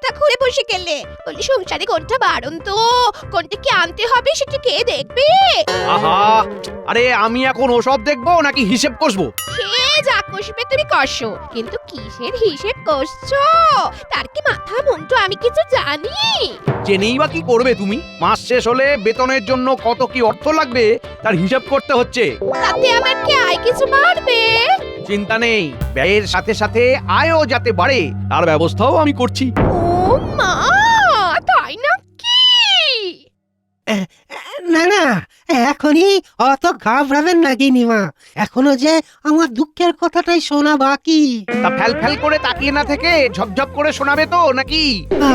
মাথা ঘুরে বসে গেলে। বলি সংসারে কোনটা বারণ তো কোনটা কি আনতে হবে সেটা কে দেখবে? আহা, আরে আমি এখন ওসব দেখবো নাকি হিসেব কষবো? সে যা কষবে তুমি কষো, কিন্তু কিসের হিসেব কষছো তার কি মাথা মুন্ডু আমি কিছু জানি? জেনেই বা কি করবে তুমি? মাস শেষ হলে বেতনের জন্য কত কি অর্থ লাগবে তার হিসাব করতে হচ্ছে। তাতে আমার কি আয় কিছু বাড়বে? চিন্তা নেই, ব্যয়ের সাথে সাথে আয়ও যাতে বাড়ে তার ব্যবস্থাও আমি করছি। ও মা, তাই নাকি? না না, এখনই অত ঘাবড়াবেন না গিনিমা। এখনো যে আমার দুঃখের কথাটাই শোনা বাকি। তা ফ্যাল ফ্যাল করে তাকিয়ে না থেকে ঝপঝপ করে শোনাবে তো নাকি?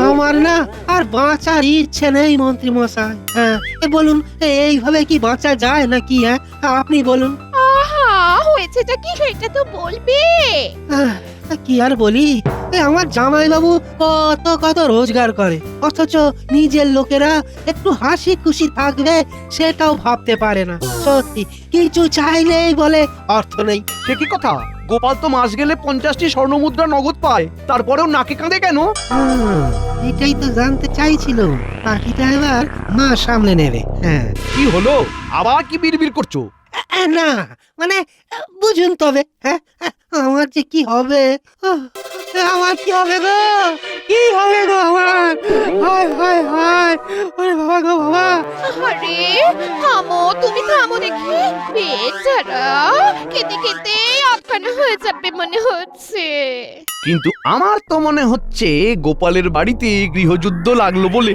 আমার না আর বাঁচার ইচ্ছে নেই মন্ত্রী মশাই। হ্যাঁ, বলুন এইভাবে কি বাঁচা যায় নাকি? হ্যাঁ, আপনি বলুন। আহা, হয়েছেটা কি সেটা তো বলবে। আহ, কি আর বলি, আমার জামাইবাবু কত কত রোজগার করে, অথচ নিজের লোকেরা একটু হাসি খুশি থাকবে সেটাও ভাবতে পারে না। সত্যি কিছু চাইলেই বলে অর্থ নেই। সে কি কথা? গোপাল তো মাস গেলে 50টি স্বর্ণমুদ্রা নগদ পায়, তারপরেও নাকে কাঁদে কেন? এটাই তো জানতে চাইছিল। বাকিটা এবার মা সামলে নেবে। হ্যাঁ, কি হলো? আবার কি বিড়বিড় করছো? না মানে বুঝুন তবে। হ্যাঁ, আমার যে কি হবে, আমার কি হবে গো, কি হবে গো আমার? হায় হায় হায়, ওরে বাবা গো বাবা। আরে থামো, তুমি থামো দেখি। বেচারা কেটে কেটে অজ্ঞান হয়ে যাবে মনে হচ্ছে। কিন্তু আমার তো মনে হচ্ছে গোপালের বাড়িতে গৃহযুদ্ধ লাগলো বলে।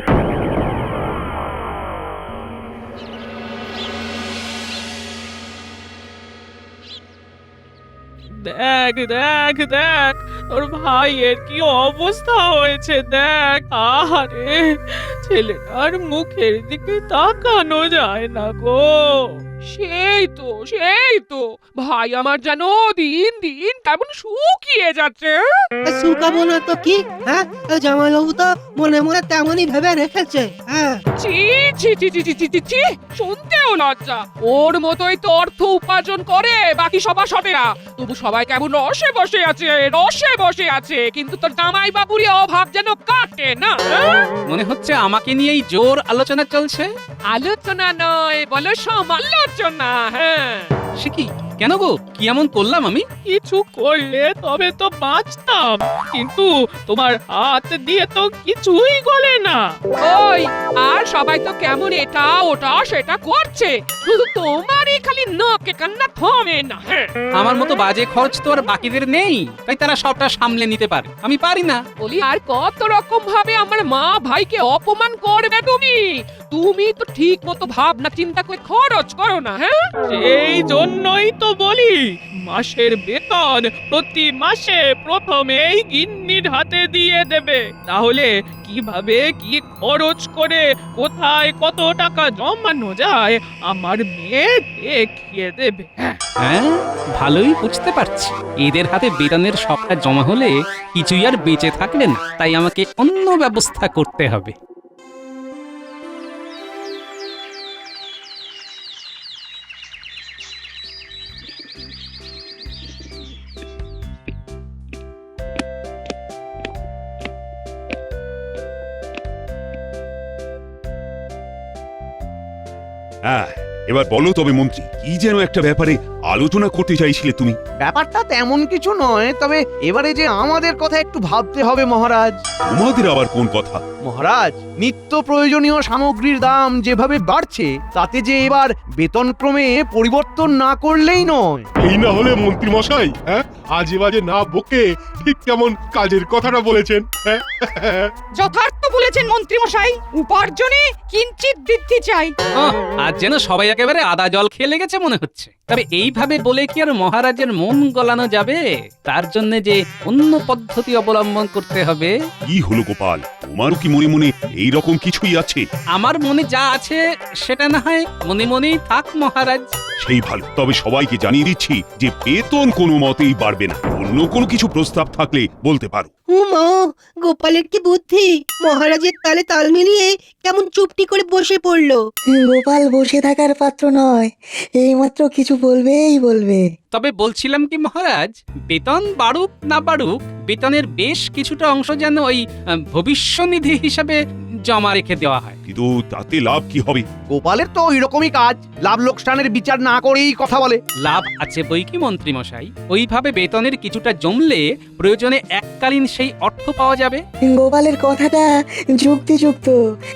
দেখ দেখ দেখ, তোর ভাইয়ের কি অবস্থা হয়েছে দেখ। আহারে, ছেলেটার মুখের দিকে তাকানো যায় না গো। সেই তো ভাই আমার যেন দিন দিন কেমন শুকিয়ে যাচ্ছে। শুকাবো না তো কি? হ্যাঁ, জামাইবাবু তো মনে মনে তেমনই ভেবে রেখেছে। হ্যাঁ, ছি ছি ছি ছি ছি ছি ছি ছি, শুনতেও লজ্জা। ওর মতোই তো অর্থ উপার্জন করে বাকি সভাসদেরা, তবু সবাই কেমন রসে বসে আছে, কিন্তু তোর জামাই বাবুরই অভাব যেন কাটে না। মনে হচ্ছে আমাকে নিয়েই জোর আলোচনা চলছে। আলোচনা নয়, বলো সমালোচনা। হ্যাঁ, সে কি? কেন গো, কি এমন করলাম আমি? কিছু করলে তবে তো বাঁচতাম, কিন্তু তোমার হাত দিয়ে তো কিছুই গলে না। ওই, আর সবাই তো কেমন এটা ওটা সেটা করছে, শুধু তোমারই খালি নাকে কান্না থামে না। হ্যাঁ, আমার মতো বাজে খরচ তো আর বাকিদের নেই, তাই তারা সবটা সামলে নিতে পারে, আমি পারি না। বলি আর কত রকম ভাবে আমার মা ভাইকে অপমান করবে তুমি। তুমি তো ঠিক মতো ভাবনা চিন্তা করে খরচ করো না। হ্যাঁ, সেই জন্যই তো বলি, মাসের বেতন প্রতি মাসে প্রথমেই গিন্নির হাতে দিয়ে দেবে, তাহলে কিভাবে কি খরচ করে কোথায় কত টাকা জমানো যায় আমার মেয়ে দেখিয়ে দেবে। হ্যাঁ, ভালোই বুঝতে পারছি। এদের হাতে বেতনের সবটা জমা হলে কিছুই আর বেঁচে থাকবে না, তাই আমাকে অন্য ব্যবস্থা করতে হবে। হ্যাঁ, এবার বলো তবে মন্ত্রী, কি যেন একটা ব্যাপারে আলোচনা করতে চাইছিলে তুমি? ব্যাপারটা তেমন কিছু নয়, তবে এবারে যে আমাদের কথা একটু ভাবতে হবে মহারাজ। তোমাদের আবার কোন কথা? মহারাজ, নিত্য প্রয়োজনীয় সামগ্রীর দাম যেভাবে বাড়ছে, তাতে যে এবার বেতন ক্রমে পরিবর্তন না করলেই নয়। এই না হলে মন্ত্রী মশাই, হ্যাঁ, আজে বাজে না বকে ঠিক কেমন কাজের কথাটা বলেছেন। হ্যাঁ, যথার্থ বলেছেন মন্ত্রী মশাই, উপার্জনে কিঞ্চিত বৃদ্ধি চাই। আজ যেন সবাই একেবারে আদা জল খেয়ে লেগেছে মনে হচ্ছে। তবে এইভাবে বলে কি আর মহারাজের মন গলানো যাবে? তার জন্য যে অন্য পদ্ধতি অবলম্বন করতে হবে। কি হলো গোপাল, তোমারও কি মনে মনে এই রকম কিছুই আছে? আমার মনে যা আছে সেটা না হয় মনে মনেই থাক মহারাজ। সেই ভালো, তবে সবাইকে জানিয়ে দিচ্ছি যে বেতন কোনো মতেই বাড়বে না। অন্য কোনো কিছু প্রস্তাব থাকলে বলতে পারো। মা, গোপালের কি বুদ্ধি! মহারাজের তালে তাল মিলিয়ে কেমন চুপটি করে বসে পড়লো। গোপাল বসে থাকার পাত্র নয়, এইমাত্র কিছু বলবেই বলবে। তবে বলছিলাম কি মহারাজ, বেতন বাড়ুক না বাড়ুক, বেতনের বেশ কিছুটা অংশ যেন ওই ভবিষ্যনিধি হিসাবে জমা রেখে দেওয়া হয়। কিন্তু তাতে লাভ কি হবে? গোপালের তো ওই রকমই কাজ, লাভ লোকসানের বিচার না করেই কথা বলে। লাভ আছে বই কি মন্ত্রী মশাই, ওইভাবে বেতনের কিছুটা জমলে প্রয়োজনে এককালীন সেই অর্থ পাওয়া যাবে। গোপালের কথাটা যুক্তিযুক্ত,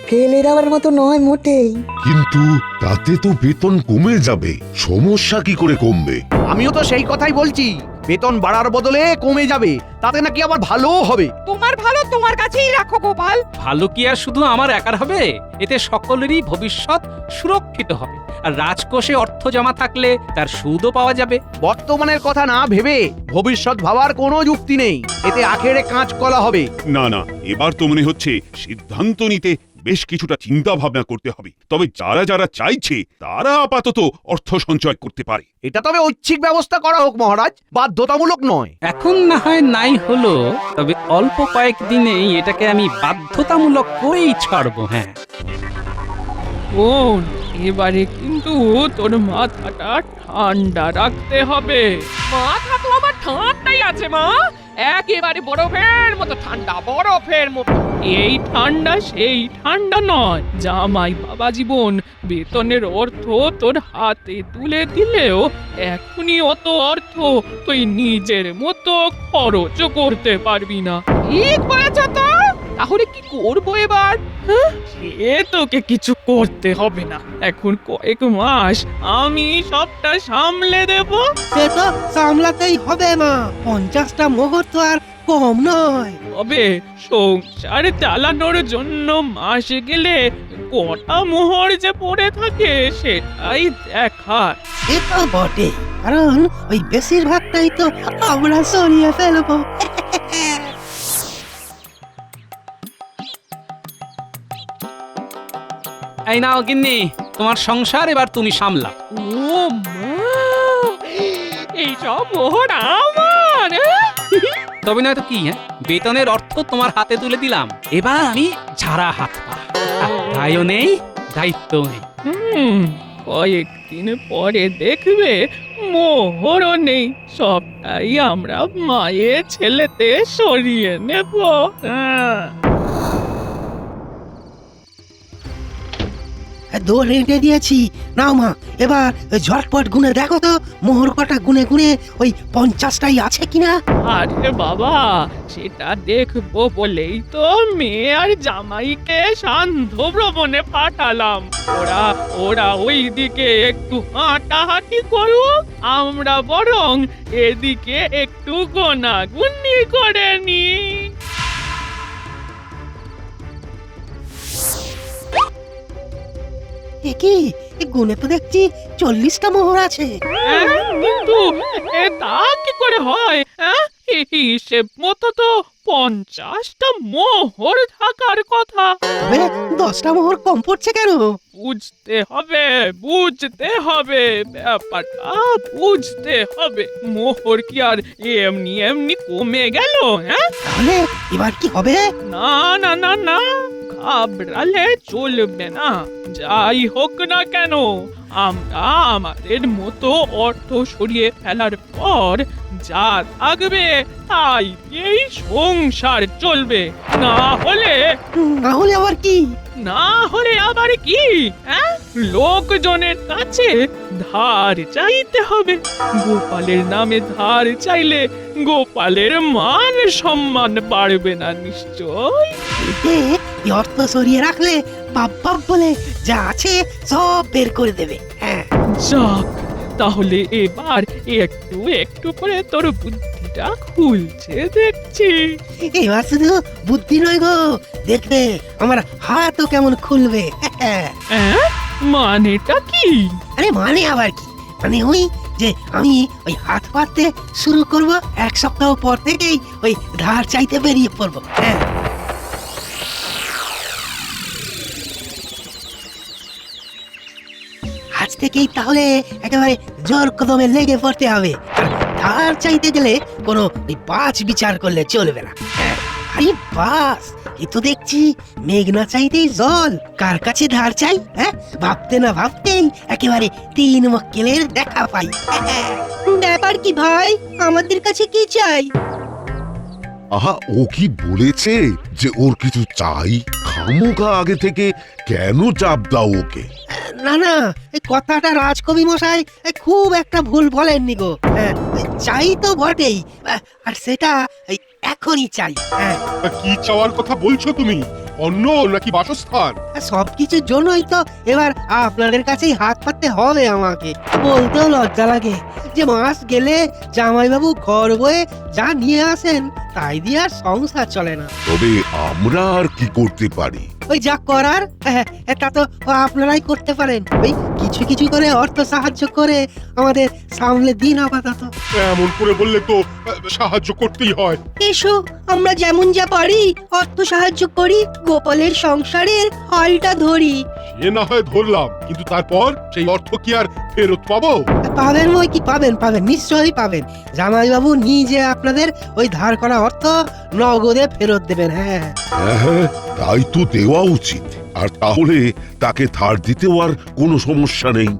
ফেলে দেওয়ার মতো নয় মোটেই। কিন্তু তাতে তো বেতন কমে যাবে, সমস্যা কি করে কমবে? আমিও তো সেই কথাই বলছি, বেতন বাড়ার বদলে কমে যাবে, তাতে নাকি আবার ভালোও হবে। তোমার ভালো তোমার কাছেই রাখো গোপাল। ভালো কি আর শুধু আমার একার হবে? এতে সকলেরই ভবিষ্যৎ সুরক্ষিত হবে, আর রাজকোষে অর্থ জমা থাকলে তার সুদও পাওয়া যাবে। বর্তমানের কথা না ভেবে ভবিষ্যৎ ভাবার কোনো যুক্তি নেই, এতে আখেরে কাঁচকলা হবে। না না, এবার তো মনে হচ্ছে সিদ্ধান্ত নিতে বেশ কিছুটা চিন্তা ভাবনা করতে হবে। তবে যারা যারা চাইছে তারা আপাতত অর্থ সঞ্চয় করতে পারে। এটা তবে ঐচ্ছিক ব্যবস্থা করা হোক মহারাজ, বাধ্যতামূলক নয়। এখন না হয় নাই হলো, তবে অল্প কয়েকদিনেই এটাকে আমি বাধ্যতামূলক করেই ছাড়বো। হ্যাঁ, শোন, এবারে কিন্তু তোর মাথাটা ঠান্ডা রাখতে হবে। মাথা তো আমার ঠান্ডাই আছে মা, একেবারে বরফের মতো ঠান্ডা, বরফের মতো। এই ঠান্ডা সেই ঠান্ডা নয়। জামাই বাবা জীবন বেতনের অর্থ তোর হাতে তুলে দিলেও এখনই অত অর্থ তুই নিজের মতো খরচও করতে পারবি না। ঠিক বলেছ তো, তাহলে কি করবো এবার? সে তোকে কিছু করতে হবে না, এখন কয়েক মাস আমি সবটা সামলে দেব। সে তো সামলাতেই হবে মা, 50টা মোহর তো আর কম নয়। তবে সংসার চালানোর জন্য মাস গেলে কটা মোহর যে পড়ে থাকে সেটাই দেখার। সে তো বটে, কারণ ওই বেশিরভাগটাই তো আমরা সরিয়ে ফেলবো। এই নাও গিন্নি, তোমার সংসার এবার তুমি সামলা। ও মা, এইসব মোহর আমার? তবে নয় তো কি, হ্যাঁ, বেতনের অর্থ তোমার হাতে তুলে দিলাম, এবার আমি ঝাড়া হাত পা, দায়ও নেই দায়িত্বও নেই। কয়েকদিন পরে দেখবে মোহরও নেই, সবটাই আমরা মায়ের ছেলেতে সরিয়ে নেব। দৌড় হেঁটে দিয়েছি, নাও মা, এবার ওই ঝটপট গুনে দেখো তো মোহর কটা গুনে গুনে ওই 50টাই আছে কিনা। আরে বাবা, সেটা দেখবো বলেই তো মেয়ে আর জামাইকে সান্ধ্য ভ্রমণে পাঠালাম। ওরা ওই দিকে একটু হাঁটাহাঁটি করুক, আমরা বরং এদিকে একটু গোনাগুনি করে নি। কি গুনে তো দেখছি 40টা মোহর আছে। কিন্তু তা কি করে হয়? হিসেব মতো তো 50টা মোহর থাকার কথা। তবে 10টা মোহর কম পড়ছে কেন? বুঝতে হবে ব্যাপারটা, বুঝতে হবে। মোহর কি আর এমনি এমনি কমে গেল? হ্যাঁ, তাহলে এবার কি হবে? না না না না, ঘাবড়ালে চলবে না। যাই হোক না কেন, আমরা আমাদের মতো অর্থ সরিয়ে ফেলার পর যা থাকবে তাই দিয়েই সংসার চলবে। না হলে আবার কি? না হলে আবার কি? লোকজনের কাছে ধার চাইতে হবে। গোপালের নামে ধার চাইলে গোপালের মান সম্মান বাড়বে না নিশ্চয়। এই অর্থ সরিয়ে রাখলে বাপ বাপ বলে যা আছে সব বের করে দেবে। হ্যাঁ, যাক, তাহলে এবার একটু একটু করে তোর বুদ্ধিটা খুলছে দেখছি। এবার শুধু বুদ্ধি নয় গো, দেখবে আমার হাতও কেমন খুলবে। মানেটা কি? আরে মানে আবার কি, মানে ওই যে আমি ওই হাত পাততে শুরু করব, 1 সপ্তাহ পর থেকেই ওই ধার চাইতে বেরিয়ে পড়বো। হ্যাঁ, আজ থেকেই তাহলে একেবারে জোর কদমে লেগে পড়তে হবে। ধার চাইতে গেলে কোনো ওই বাজ বিচার করলে চলবে না। আরে বাস, এ তো দেখছি মেঘ না চাইতেই জল। কার কাছে ধার চাই? হ্যাঁ, ভাবতে না ভাবতেই একেবারে 3 মক্কেলের দেখা পাই। ব্যাপার কি ভাই, আমাদের কাছে কি চাই? আহা, ও কি বলেছে যে ওর কিছু চাই? খামোখা আগে থেকে কেন চাপ দাও ওকে? না না, এই কথাটা রাজকবি মশাই খুব একটা ভুল বলেননি গো। চাই তো বটেই, আর সেটা এখনই চাই। তা কি চাওয়ার কথা বলছো তুমি? অন্ন নাকি বাসস্থান? সবকিছুর জন্যই তো এবার আপনাদের কাছেই হাত পাততে হবে আমাকে। বলতেও লজ্জা লাগে যে মাস গেলে জামাইবাবু ঘর বয়ে যা নিয়ে আসেন তাই দিয়ে আর সংসার চলে না। তবে আমরা আর কি করতে পারি? ওই যা করার তা তো আপনারাই করতে পারেন। ওই কিছু কিছু করে অর্থ সাহায্য করে আমাদের সামলে দিন আপাতত। এমন করে বললে তো সাহায্য করতেই হয়। এসো, আমরা যেমন যা পারি অর্থ সাহায্য করি, গোপালের সংসারের হালটা ধরি। এ না হয় ধরলাম, কিন্তু তারপর সেই অর্থ কি আর ফেরত পাবো? পাবেন বই কি, পাবেন পাবেন, নিশ্চয়ই পাবেন। জামাইবাবু নিজে আপনাদের ওই ধার করা অর্থ নগদে ফেরত দেবেন। হ্যাঁ হ্যাঁ, তাই তো দেওয়া উচিত। আর তাহলে তাকে ধার দিতেও আর কোনো সমস্যা নেই।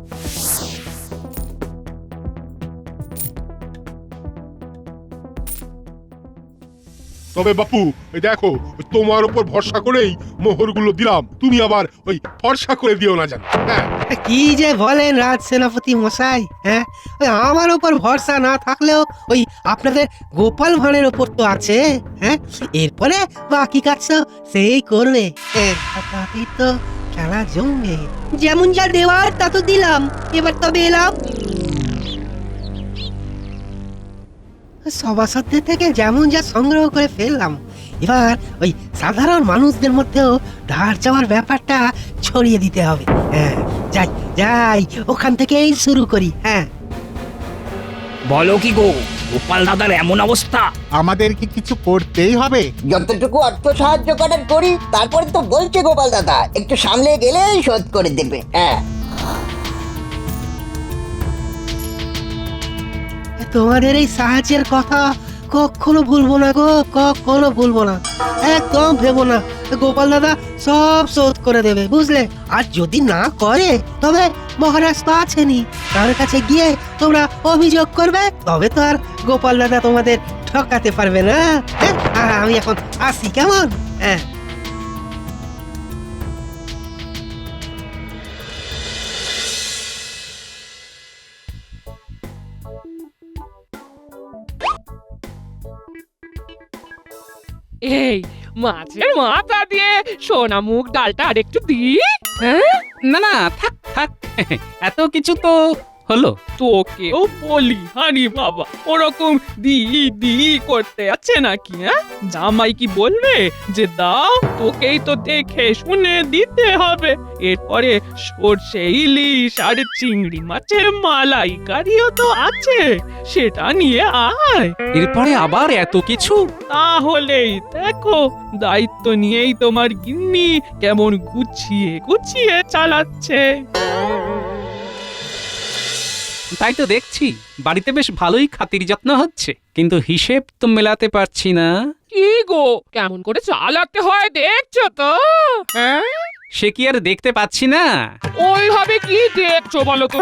তবে বাপু, ওই দেখো, তোমার উপর ভরসা করেই মোহরগুলো দিলাম। তুমি আবার ওই ভরসা করে দিও না জানো। হ্যাঁ, কি যে বলেন রাজ সেনাপতি মশাই। হ্যাঁ, ওই আমার উপর ভরসা না থাকলেও ওই আপনাদের গোপাল ভাঁড়ের ওপর তো আছে। হ্যাঁ, এরপরে বাকি কাজ তো সেই করবে। তাতেই তো খেলা জমবে। যেমন যা দেওয়ার তা তো দিলাম, এবার তবে এলাম। সভাসদদের থেকে যেমন যা সংগ্রহ করে ফেললাম, এবার ওই সাধারণ মানুষদের মধ্যেও ধার চাওয়ার ব্যাপারটা ছড়িয়ে দিতে হবে। হ্যাঁ, যাই যাই, ওখান থেকেই শুরু করি। হ্যাঁ, বলো কি গো, গোপাল দাদার এমন অবস্থা? আমাদের কি কিছু করতেই হবে? যতটুকু অর্থ সাহায্য করার করি, তারপরে তো বলছে গোপাল দাদা একটু সামলে গেলেই শোধ করে দেবে। হ্যাঁ, তোমাদের এই সাহায্যের কথা কখনো ভুলবো না গো, কখনো ভুলবো না। একদম ভেবো না, গোপাল দাদা সব শোধ করে দেবে, বুঝলে? আর যদি না করে তবে মহারাজ তো আছেনই, তার কাছে গিয়ে তোমরা অভিযোগ করবে, তবে তো আর গোপাল দাদা তোমাদের ঠকাতে পারবে না। হ্যাঁ, আমি এখন আসি, কেমন? হ্যাঁ। এই মাছের মাথা দিয়ে সোনা মুগ ডালটা আর একটু দিই। হ্যাঁ, না না, থাক থাক, এত কিছু তো হলো। তোকেও বলি হানি বাবা, ওরকম দি দি করতে আছে নাকি? হ্যাঁ, জামাই কি বলবে যে দাও? তোকেই তো দেখে শুনে দিতে হবে। এরপরে সর্ষে ইলিশ আর চিংড়ি মাছের মালাইকারিও তো আছে, সেটা নিয়ে আয়। এরপরে আবার এত কিছু? তাহলেই দেখো, দায়িত্ব নিয়েই তোমার গিন্নি কেমন গুছিয়ে গুছিয়ে চালাচ্ছে। তাই তো দেখছি, বাড়িতে বেশ ভালোই খাতির যত্ন হচ্ছে, কিন্তু হিসেব তো মেলাতে পারছি না। কি গো, কেমন করে চালাতে হয় দেখছো তো? হ্যাঁ, সে কি আর দেখতে পাচ্ছি না? ওইভাবে কি দেখছো বলো তো?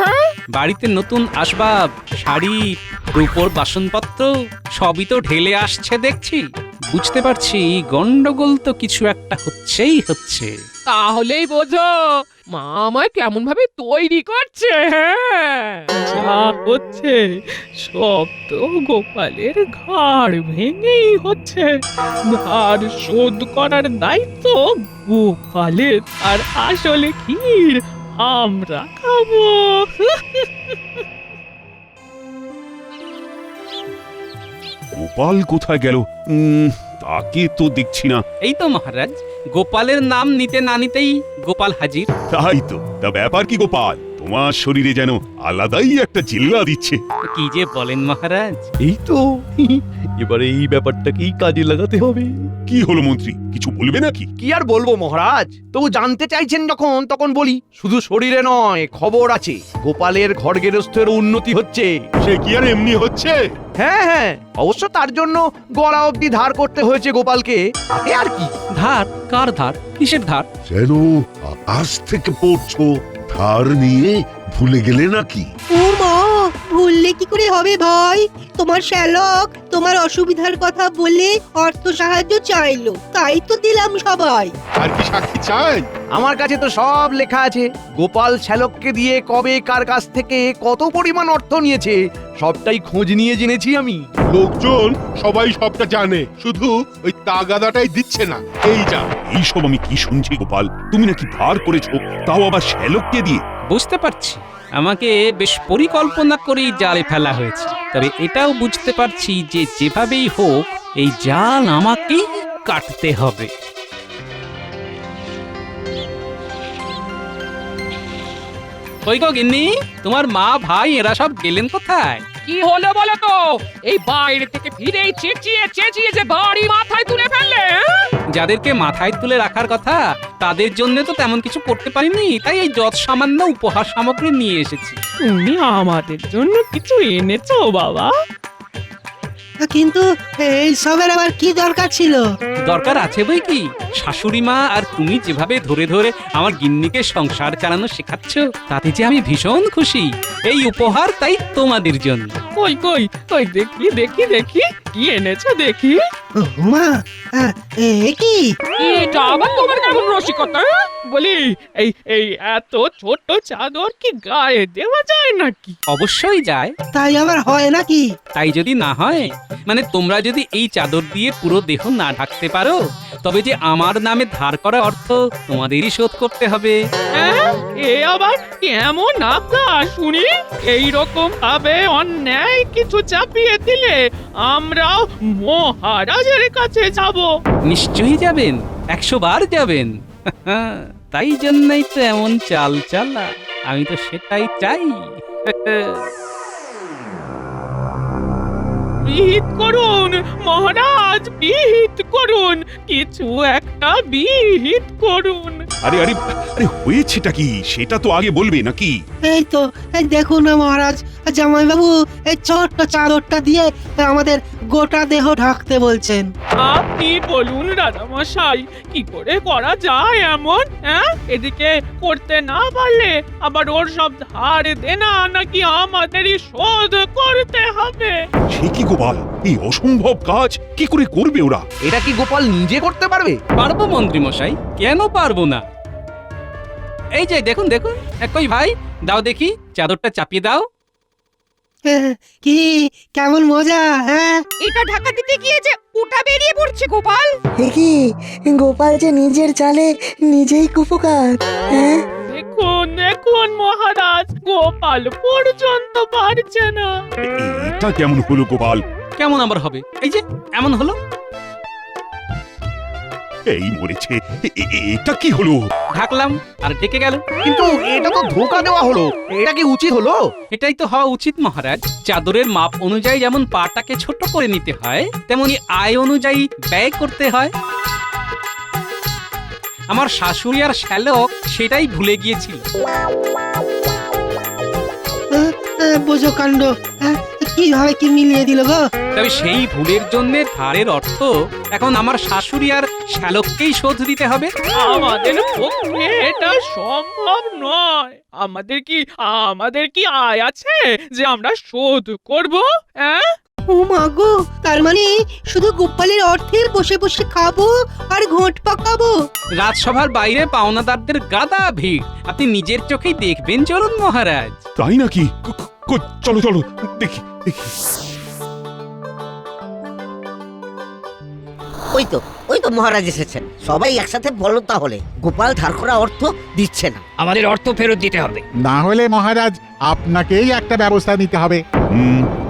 বাড়িতে নতুন আসবাব, শাড়ি, রূপোর বাসনপত্র সবই তো ঢেলে আসছে দেখছি। বুঝতে পারছি গন্ডগোল তো কিছু একটা হচ্ছেই হচ্ছে। তাহলেই বোঝো মা আমায় কেমন ভাবে তৈরি করছে। হ্যাঁ, যা হচ্ছে সব তো গোপালের ঘাড় ভেঙেই হচ্ছে। ধার শোধ করার দায়িত্ব গোপালের, আর আসলে ক্ষীর আমরা খাবো। গোপাল কোথায় গেল? তাকে তো দেখছি না। এই তো মহারাজ, গোপালের নাম নিতে না নিতেই গোপাল হাজির। তাই তো, তা ব্যাপার কি গোপাল? তোমার শরীরে যেন আলাদাই একটা জিল্লা দিচ্ছে। কি যে বলেন মহারাজ। এই তো এবারে এই ব্যাপারটাকেই কাজে লাগাতে হবে। কি হলো মন্ত্রী, কিছু বলবে নাকি? কি আর বলবো মহারাজ, তবু জানতে চাইছেন যখন তখন বলি। শুধু শরীরে নয়, খবর আছে গোপালের ঘর গেরস্থের উন্নতি হচ্ছে। সে কি আর এমনি হচ্ছে? হ্যাঁ হ্যাঁ, অবশ্য তার জন্য গলা অবধি ধার করতে হয়েছে গোপালকে। তাতে আর কি। ধার? কার ধার? কিসের ধার? যেন আকাশ থেকে পড়ছো, ধার নিয়ে ভুলে গেলে নাকি? ও মা, ভুললে কি করে হবে ভাই? তোমার শ্যালক তোমার অসুবিধার কথা বলে অর্থ সাহায্য চাইলো, তাই তো দিলাম সবাই। আর কি সাক্ষী চাই? আমার কাছে তো সব লেখা আছে। গোপাল শ্যালককে দিয়ে কবে কার কাছ থেকে কত পরিমাণ অর্থ নিয়েছে সবটাই খোঁজ নিয়ে জেনেছি আমি। লোকজন সবাই সবটা জানে, শুধু ওই তাগাদাটাই দিচ্ছে না, এই যা। এইসব আমি কি শুনছি গোপাল? তুমি নাকি ধার করেছো, তাও আবার শ্যালককে দিয়ে? বুঝতে পারছি আমাকে বেশ পরিকল্পনা করেই জালে ফেলা হয়েছে, তবে এটাও বুঝতে পারছি যে যেভাবেই হোক এই জাল আমাকেই কাটতে হবে। কই গো গিন্নি, তোমার মা ভাই এরা সব গেলেন কোথায়? কি হলো বলো তো? এই বাইরে থেকে ফিরেই চেঁচিয়ে চেঁচিয়ে যে বাড়ি মাথায় তুলে ফেললে, হ্যাঁ? যাদেরকে মাথায় তুলে রাখার কথা তাদের জন্য তো তেমন কিছু করতে পারিনি, তাই এই যত সামান্য উপহার সামগ্রী নিয়ে এসেছি। তুমি আমাদের জন্য কিছু এনেছো বাবা? কিন্তু এই সবের আবার কি দরকার ছিল? দরকার আছে বই কি, শাশুড়ি মা আর তুমি যেভাবে ধরে ধরে আমার গিন্নিকে সংসার চালানো শেখাচ্ছ, তাতে যে আমি ভীষণ খুশি। এই উপহার তাই তোমাদের জন্য। কই কই কই, দেখি দেখি দেখি, কি এনেছো দেখি। মা, এ কি? এটা আবার তোমার কেমন রসিকতা? বলি, এই এই এত ছোট চাদর কি গায়ে দেওয়া যায় নাকি? অবশ্যই যায়। তাই আবার হয় নাকি? তাই যদি না হয়, মানে তোমরা যদি এই চাদর দিয়ে পুরো দেহ না ঢাকতে পারো, তবে যে আমার নামে ধার করা অর্থ তোমাদেরই শোধ করতে হবে। হ্যাঁ, এ আবার কেমন আজ্ঞা শুনি? এই রকম ভাবে অন্যায় কিছু চাপিয়ে দিলে আমরাও মহারাজের কাছে যাব। নিশ্চয়ই যাবেন, 100 বার যাবেন। তাই জন্যই তো এমন চাল চালা, আমি তো সেটাই চাই। বিহিত করুন মহারাজ, বিহিত করুন, কিছু একটা বিহিত করুন। আরে আরে আরে, হয়েছেটা কি সেটা তো আগে বলবে নাকি? এই তো, এই দেখুন না মহারাজ, জামাইবাবু এই ছোট্ট চাদরটা দিয়ে আমাদের গোটা দেহ ঢাকতে বলছেন। আপনি বলুন রাজামশাই, কি করে করা যায় এমন? হ্যাঁ, এদিকে করতে না পারলে আবার ওর সব ধার দেনা নাকি আমাদেরই শোধ করতে হবে। সে কি গোপাল, এই অসম্ভব কাজ কি করে করবে ওরা? এটা কি গোপাল নিজে করতে পারবে? পারবো মন্ত্রী মশাই, কেন পারবো না? এই যে দেখুন দেখুন, কই ভাই, দাও দেখি চাদরটা চাপিয়ে দাও। কি কেমন মজা? হ্যাঁ, এটা ঢাকা দিতে গিয়ে যে ওটা বেরিয়ে পড়ছে গোপাল। কি গোপাল যে নিজের চালে নিজেই কুপকার। হ্যাঁ, দেখুন দেখুন মহারাজ, গোপাল পর্যন্ত পারছে না। এটা কেমন হলো গোপাল? কেমন আবার হবে? এই যে এমন হলো। এই মরেছে, এটা কি হলো? ঢাকলাম আর ঢেকে গেল। কিন্তু এটা তো ধোঁকা দেওয়া হলো, এটা কি উচিত হলো? এটাই তো হওয়া উচিত মহারাজ। চাদরের মাপ অনুযায়ী যেমন পাটাকে ছোট করে নিতে হয়, তেমনি আয় অনুযায়ী ব্যয় করতে হয়। আমার শাশুড়ি আর শ্যালক সেটাই ভুলে গিয়েছিল। বোঝো কাণ্ড, কিভাবে কি মিলিয়ে দিল গো? তবে সেই ভুলের জন্য ধারের অর্থ এখন আমার শাশুড়ি আর শ্যালককেই শোধ দিতে হবে। আমাদের পক্ষে এটা সম্ভব নয়। আমাদের কি আয় আছে যে আমরা শোধ করব? হ্যাঁ, ও মা গো, তার মানে শুধু গোপালের অর্থে বসে বসে খাবো আর ঘোঁট পাকাবো? রাজসভার বাইরে পাওনাদারদের গাদা ভিড়, আপনি নিজের চোখেই দেখবেন। চলুন মহারাজ। তাই নাকি? চলো চলো দেখি দেখি। ওই তো মহারাজ এসেছেন। সবাই একসাথে বলো তাহলে, গোপাল ধার করা অর্থ দিচ্ছে না। আমাদের অর্থ ফেরত দিতে হবে। না হলে মহারাজ আপনাকেই একটা ব্যবস্থা নিতে হবে।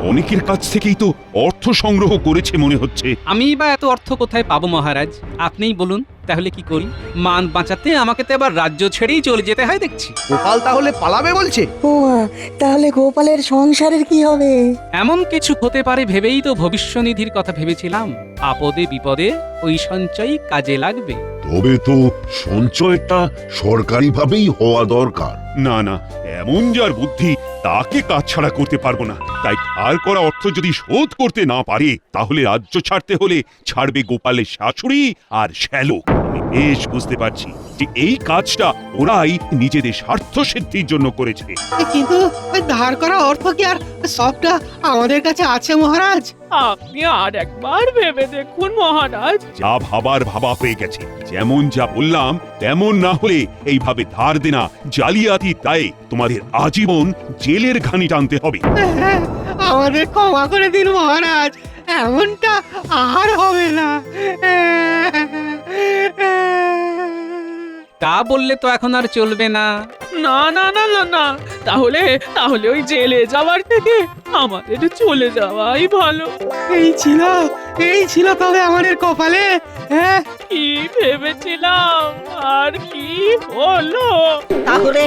অনেকের কাছ থেকেই তো অর্থ সংগ্রহ করেছে মনে হচ্ছে। আমি বা এত অর্থ কোথায় পাবো মহারাজ, আপনিই বলুন। তাহলে কি করি? মান বাঁচাতে আমাকে তো এবার রাজ্য ছেড়েই চলে যেতে হয় দেখছি। গোপাল তাহলে পালাবে বলছে? ও তাহলে গোপালের সংসারের কি হবে? এমন কিছু হতে পারে ভেবেই তো ভবিষ্যনিধির কথা ভেবেছিলাম। আপদে বিপদে ওই সঞ্চয় কাজে লাগবে। তবে তো সঞ্চয়টা সরকারিভাবেই হওয়া দরকার। না না, এমন যার বুদ্ধি তাকে কাজছাড়া করতে পারবো না। তাই ধার করা অর্থ যদি শোধ করতে না পারে তাহলে রাজ্য ছাড়তে হলে ছাড়বে গোপালের শাশুড়ি আর শ্যালক। আমি বেশ বুঝতে পারছি যে এই কাজটা ওরাই নিজেদের স্বার্থ সিদ্ধির জন্য করেছে। কিন্তু ওই ধার করা অর্থ কি আর সবটা আমাদের কাছে আছে মহারাজ? আপনি আর একবার ভেবে দেখুন মহারাজ। যা ভাবার ভাবা হয়ে গেছে। যেমন যা বললাম তেমন না হলে এইভাবে ধার দেনা জালিয়াতি দায়ে তোমাদের আজীবন জেলের ঘানি টানতে হবে। আমাদের ক্ষমা করে দিন মহারাজ, এমনটা আর হবে না। তা বললে তো এখন আর চলবে না। না না না না না, তাহলে তাহলে ওই জেলে যাওয়ার থেকে আমাদের চলে যাওয়াই ভালো। এই ছিল তবে আমাদের কপালে। হ্যাঁ, কি ভেবেছিলাম আর কি হলো। তাহলে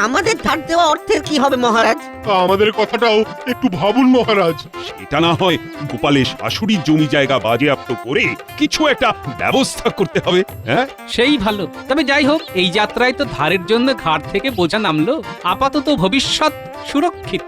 আমাদের ধার দেওয়া অর্থের কি হবে মহারাজ? আমাদের কথাটাও একটু ভাবুন মহারাজ। সেটা না হয় গোপালের শাশুড়ির জমি জায়গা বাজেয়াপ্ত করে কিছু একটা ব্যবস্থা করতে হবে। হ্যাঁ, সেই ভালো। তবে যাই হোক, এই যাত্রায় তো ধারের জন্য ঘাট থেকে বোঝা নামলো। আপাতত ভবিষ্যৎ সুরক্ষিত।